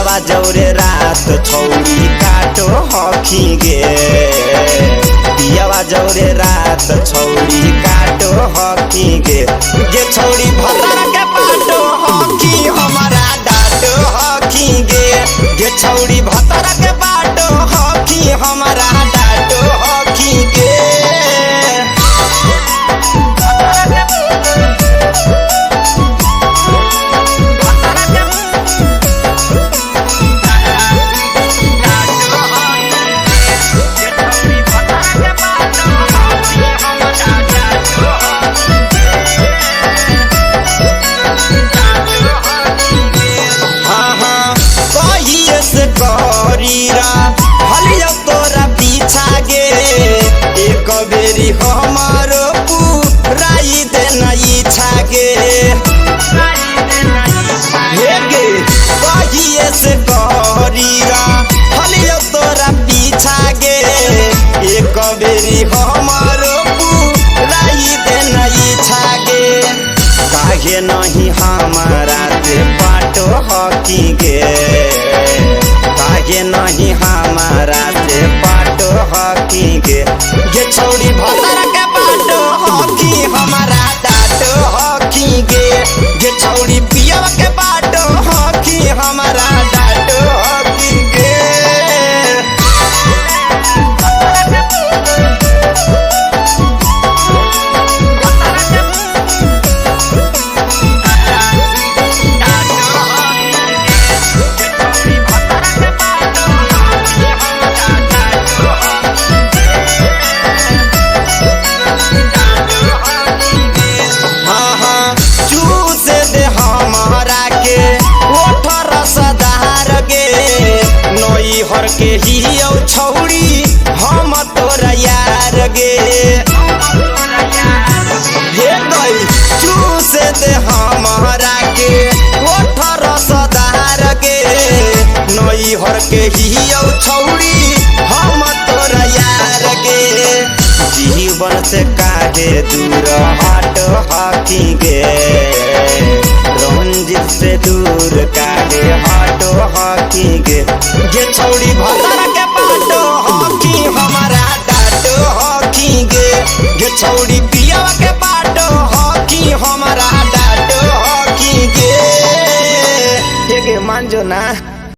पियावा जौरे रात छौरी काटो हखी गे पियावा जौरे रात छौरी काटो हखी गे गे छौरी भतर के पाटो हखी हमारा डाटो हखी गे गे छौरी भतर के पाटो हखी हमारा डाटो हखी गे हलिया तोरा पीछा गे एक बेरी हमारो पुराई देना इच्छा गे हे गे कहिए से करीरा हलिया तोरा पीछा गे एक बेरी हमारो पुराई देना इच्छा गे काहे नहीं हमारा से पाटो हकी गे काहे नहीं हमारा से पाटो हकी गे गे छौरी भतर के पाटो हकी हमारा डाटो हकी गे गे छौरी पियवा के पाटो हकी हमारा डाटो हकी गे हर के हियो छौरी हम तोरा यार गे हे गई चूस दे हमारा के ओठर सदार गे नई हर के हियो छौरी हम तोरा यार गे जीवन से काहे दूर हट हकी गे रंजित से दूर काहे हटो हकी गे गे छौरी भतर के पाटो हकी हमारा डाटो हकी गे गे छौरी पियावा के